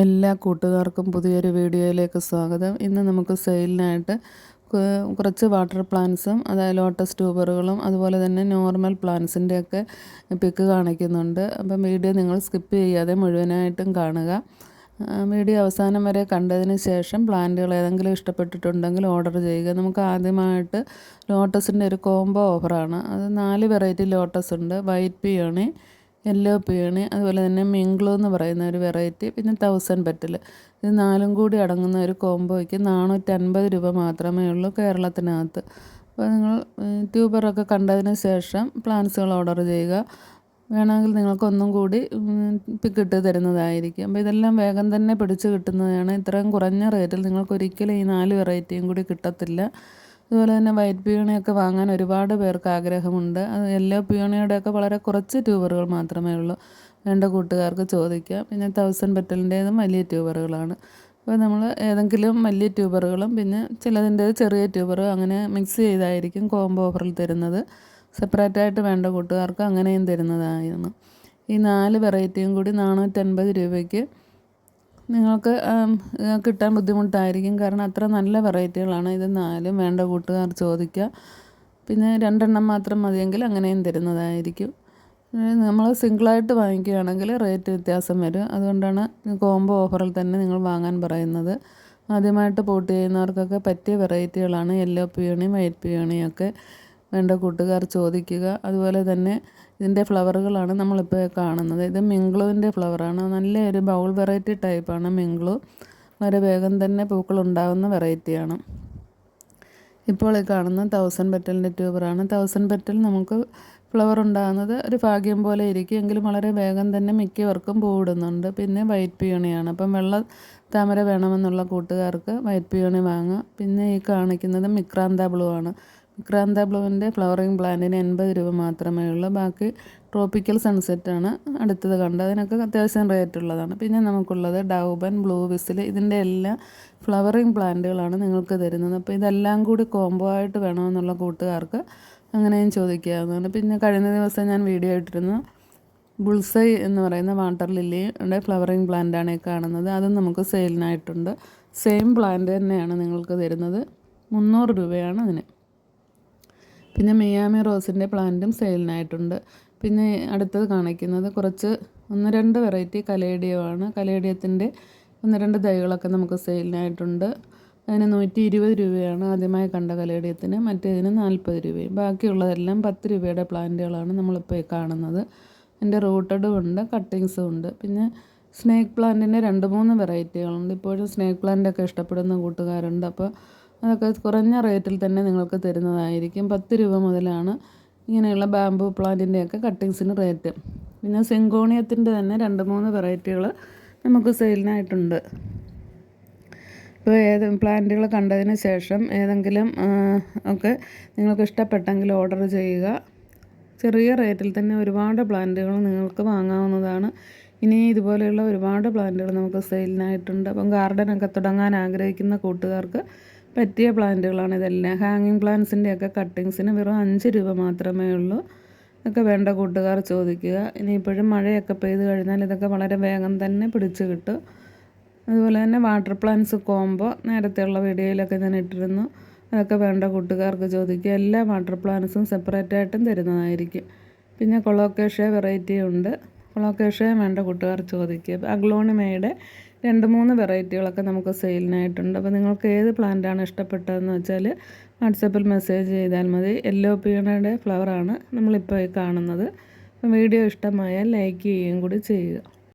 എല്ലാ കൂട്ടുകാർക്കും പുതിയൊരു വീഡിയോയിലേക്ക് സ്വാഗതം. ഇന്ന് നമുക്ക് സെയിലിനായിട്ട് കുറച്ച് വാട്ടർ പ്ലാന്റ്സും അതായത് ലോട്ടസ് ട്യൂബറുകളും അതുപോലെ തന്നെ നോർമൽ പ്ലാന്റ്സിൻ്റെയൊക്കെ പിക്ക് കാണിക്കുന്നുണ്ട്. അപ്പം വീഡിയോ നിങ്ങൾ സ്കിപ്പ് ചെയ്യാതെ മുഴുവനായിട്ടും കാണുക. വീഡിയോ അവസാനം വരെ കണ്ടതിന് ശേഷം പ്ലാന്റുകൾ ഏതെങ്കിലും ഇഷ്ടപ്പെട്ടിട്ടുണ്ടെങ്കിൽ ഓർഡർ ചെയ്യുക. നമുക്ക് ആദ്യമായിട്ട് ലോട്ടസിൻ്റെ ഒരു കോംബോ ഓഫറാണ്. അത് 4 വെറൈറ്റി ലോട്ടസ് ഉണ്ട്. വൈറ്റ് പിയോണി, യെല്ലോ പിയോണി, അതുപോലെ തന്നെ മിംഗ്ലൂ എന്ന് പറയുന്ന ഒരു വെറൈറ്റി, പിന്നെ 1000 പെറ്റൽ. ഇത് 4 കൂടി അടങ്ങുന്ന ഒരു കോംബോയ്ക്ക് 450 രൂപ മാത്രമേ ഉള്ളൂ കേരളത്തിനകത്ത്. അപ്പോൾ നിങ്ങൾ ട്യൂബറൊക്കെ കണ്ടതിന് ശേഷം പ്ലാന്റ്സുകൾ ഓർഡർ ചെയ്യുക. വേണമെങ്കിൽ നിങ്ങൾക്കൊന്നും കൂടി പിക്കിട്ട് തരുന്നതായിരിക്കും. അപ്പോൾ ഇതെല്ലാം വേഗം തന്നെ പിടിച്ച് കിട്ടുന്നതാണ്. ഇത്രയും കുറഞ്ഞ റേറ്റിൽ നിങ്ങൾക്കൊരിക്കലും ഈ 4 വെറൈറ്റിയും കൂടി കിട്ടത്തില്ല. അതുപോലെ തന്നെ വൈറ്റ് പിയോണിയൊക്കെ വാങ്ങാൻ ഒരുപാട് പേർക്ക് ആഗ്രഹമുണ്ട്. അത് യെല്ലോ പിയോണിയുടെയൊക്കെ വളരെ കുറച്ച് ട്യൂബറുകൾ മാത്രമേ ഉള്ളൂ. വേണ്ട കൂട്ടുകാർക്ക് ചോദിക്കാം. പിന്നെ 1000 പെറ്റലിൻ്റേതും വലിയ ട്യൂബറുകളാണ്. അപ്പോൾ നമ്മൾ ഏതെങ്കിലും വലിയ ട്യൂബറുകളും പിന്നെ ചിലതിൻ്റേത് ചെറിയ ട്യൂബറും അങ്ങനെ മിക്സ് ചെയ്തായിരിക്കും കോംബോ ഓഫറിൽ തരുന്നത്. സെപ്പറേറ്റായിട്ട് വേണ്ട കൂട്ടുകാർക്ക് അങ്ങനെയും തരുന്നതായിരുന്നു. ഈ 4 വെറൈറ്റിയും കൂടി 450 രൂപയ്ക്ക് നിങ്ങൾക്ക് കിട്ടാൻ ബുദ്ധിമുട്ടായിരിക്കും. കാരണം അത്ര നല്ല വെറൈറ്റികളാണ്. ഇത് 4 വേണ്ട കൂട്ടുകാർ ചോദിക്കുക. പിന്നെ 2 എണ്ണം മാത്രം മതിയെങ്കിൽ അങ്ങനെയും തരുന്നതായിരിക്കും. നമ്മൾ സിംഗിളായിട്ട് വാങ്ങിക്കുകയാണെങ്കിൽ റേറ്റ് വ്യത്യാസം വരും. അതുകൊണ്ടാണ് കോംബോ ഓഫറിൽ തന്നെ നിങ്ങൾ വാങ്ങാൻ പറയുന്നത്. ആദ്യമായിട്ട് പോട്ട് ചെയ്യുന്നവർക്കൊക്കെ പറ്റിയ വെറൈറ്റികളാണ് യെല്ലോ പിയോണിയും വൈറ്റ് പിയോണിയൊക്കെ. വേണ്ട കൂട്ടുകാർ ചോദിക്കുക. അതുപോലെ തന്നെ ഇതിൻ്റെ ഫ്ലവറുകളാണ് നമ്മളിപ്പോൾ കാണുന്നത്. ഇത് മിംഗ്ലൂവിൻ്റെ ഫ്ലവറാണ്. നല്ലൊരു ബൗൾ വെറൈറ്റി ടൈപ്പാണ് മിംഗ്ലൂ. വളരെ വേഗം തന്നെ പൂക്കളുണ്ടാകുന്ന വെറൈറ്റിയാണ്. ഇപ്പോൾ ഈ കാണുന്ന 1000 പെറ്റലിൻ്റെ ട്യൂബറാണ്. 1000 പെറ്റൽ നമുക്ക് ഫ്ലവർ ഉണ്ടാകുന്നത് ഒരു ഭാഗ്യം പോലെ ഇരിക്കും. എങ്കിലും വളരെ വേഗം തന്നെ മിക്കവർക്കും പൂവിടുന്നുണ്ട്. പിന്നെ വൈറ്റ് പിയോണിയാണ്. അപ്പം വെള്ള താമര വേണമെന്നുള്ള കൂട്ടുകാർക്ക് വൈറ്റ് പിയോണി വാങ്ങാം. പിന്നെ ഈ കാണിക്കുന്നത് മിക്രാന്ത ബ്ലൂ ആണ്. മിക്രാന്ത ബ്ലൂവിൻ്റെ ഫ്ലവറിങ് പ്ലാന്റിന് 80 രൂപ മാത്രമേ ഉള്ളൂ. ബാക്കി ട്രോപ്പിക്കൽ സൺസെറ്റാണ് അടുത്തത് കണ്ടത്. അതിനൊക്കെ അത്യാവശ്യം റേറ്റ് ഉള്ളതാണ്. പിന്നെ നമുക്കുള്ളത് ഡൗബൻ, ബ്ലൂ വിസിൽ, ഇതിൻ്റെ എല്ലാം ഫ്ലവറിങ് പ്ലാന്റുകളാണ് നിങ്ങൾക്ക് തരുന്നത്. അപ്പോൾ ഇതെല്ലാം കൂടി കോംബോ ആയിട്ട് വേണമെന്നുള്ള കൂട്ടുകാർക്ക് അങ്ങനെയും ചോദിക്കാവുന്നതാണ്. പിന്നെ കഴിഞ്ഞ ദിവസം ഞാൻ വീഡിയോ ഇട്ടിരുന്നു. ബുൾസൈ എന്ന് പറയുന്ന വാട്ടർ ലില്ലിയുടെ ഫ്ലവറിങ് പ്ലാന്റാണ് ഈ കാണുന്നത്. അതും നമുക്ക് സെയിലിനായിട്ടുണ്ട്. സെയിം പ്ലാന്റ് തന്നെയാണ് നിങ്ങൾക്ക് തരുന്നത്. 300 രൂപയാണ് അതിന്. പിന്നെ മിയാമി റോസിൻ്റെ പ്ലാന്റും സെയിലിനായിട്ടുണ്ട്. പിന്നെ അടുത്തത് കാണിക്കുന്നത് കുറച്ച് 1-2 വെറൈറ്റി കലേഡിയമാണ്. കലേഡിയത്തിൻ്റെ 1-2 തൈകളൊക്കെ നമുക്ക് സെയിലിനായിട്ടുണ്ട്. അതിന് 120 രൂപയാണ് ആദ്യമായി കണ്ട കലേഡിയത്തിന്. മറ്റേതിന് 40 രൂപയും. ബാക്കിയുള്ളതെല്ലാം 10 രൂപയുടെ പ്ലാന്റുകളാണ് നമ്മളിപ്പോൾ കാണുന്നത്. അതിൻ്റെ റൂട്ടഡും ഉണ്ട്, കട്ടിങ്സും ഉണ്ട്. പിന്നെ സ്നേക്ക് പ്ലാന്റിൻ്റെ 2-3 വെറൈറ്റികളുണ്ട്. ഇപ്പോഴും സ്നേക്ക് പ്ലാന്റൊക്കെ ഇഷ്ടപ്പെടുന്ന കൂട്ടുകാരുണ്ട്. അപ്പോൾ അതൊക്കെ കുറഞ്ഞ റേറ്റിൽ തന്നെ നിങ്ങൾക്ക് തരുന്നതായിരിക്കും. 10 രൂപ മുതലാണ് ഇങ്ങനെയുള്ള ബാംബൂ പ്ലാന്റിൻ്റെയൊക്കെ കട്ടിങ്സിന് റേറ്റ്. പിന്നെ സിങ്കോണിയത്തിൻ്റെ തന്നെ 2-3 വെറൈറ്റികൾ നമുക്ക് സെയിലിനായിട്ടുണ്ട്. ഇപ്പോൾ പ്ലാന്റുകൾ കണ്ടതിന് ശേഷം ഏതെങ്കിലും ഒക്കെ നിങ്ങൾക്ക് ഇഷ്ടപ്പെട്ടെങ്കിൽ ഓർഡർ ചെയ്യുക. ചെറിയ റേറ്റിൽ തന്നെ ഒരുപാട് പ്ലാന്റുകൾ നിങ്ങൾക്ക് വാങ്ങാവുന്നതാണ്. ഇനി ഇതുപോലെയുള്ള ഒരുപാട് പ്ലാന്റുകൾ നമുക്ക് സെയിലിനായിട്ടുണ്ട്. അപ്പം ഗാർഡനൊക്കെ തുടങ്ങാൻ ആഗ്രഹിക്കുന്ന കൂട്ടുകാർക്ക് പറ്റിയ പ്ലാന്റുകളാണ് ഇതെല്ലാം. ഹാങ്ങിങ് പ്ലാന്റ്സിൻ്റെയൊക്കെ കട്ടിങ്സിന് വെറും 5 രൂപ മാത്രമേ ഉള്ളൂ. ഇതൊക്കെ വേണ്ട കൂട്ടുകാർ ചോദിക്കുക. ഇനിയിപ്പോഴും മഴയൊക്കെ പെയ്ത് കഴിഞ്ഞാൽ ഇതൊക്കെ വളരെ വേഗം തന്നെ പിടിച്ച് കിട്ടും. അതുപോലെ തന്നെ വാട്ടർ പ്ലാന്റ്സ് കോംബോ നേരത്തെയുള്ള വീഡിയോയിലൊക്കെ ഞാൻ ഇട്ടിരുന്നു. അതൊക്കെ വേണ്ട കൂട്ടുകാർക്ക് ചോദിക്കുക. എല്ലാ വാട്ടർ പ്ലാന്റ്സും സെപ്പറേറ്റായിട്ടും തരുന്നതായിരിക്കും. പിന്നെ കൊളോക്കേഷ്യ വെറൈറ്റി ഉണ്ട്. കൊളോക്കേഷ്യ വേണ്ട കൂട്ടുകാർ ചോദിക്കുക. അഗ്ലോണിമയുടെ 2-3 വെറൈറ്റികളൊക്കെ നമുക്ക് സെയിലിനായിട്ടുണ്ട്. അപ്പോൾ നിങ്ങൾക്ക് ഏത് പ്ലാന്റാണ് ഇഷ്ടപ്പെട്ടതെന്ന് വെച്ചാൽ വാട്സപ്പിൽ മെസ്സേജ് ചെയ്താൽ മതി. യെല്ലോ പിയോണിയുടെ ഫ്ലവറാണ് നമ്മളിപ്പോൾ കാണുന്നത്. അപ്പോൾ വീഡിയോ ഇഷ്ടമായാൽ ലൈക്ക് ചെയ്യുകയും കൂടി ചെയ്യുക.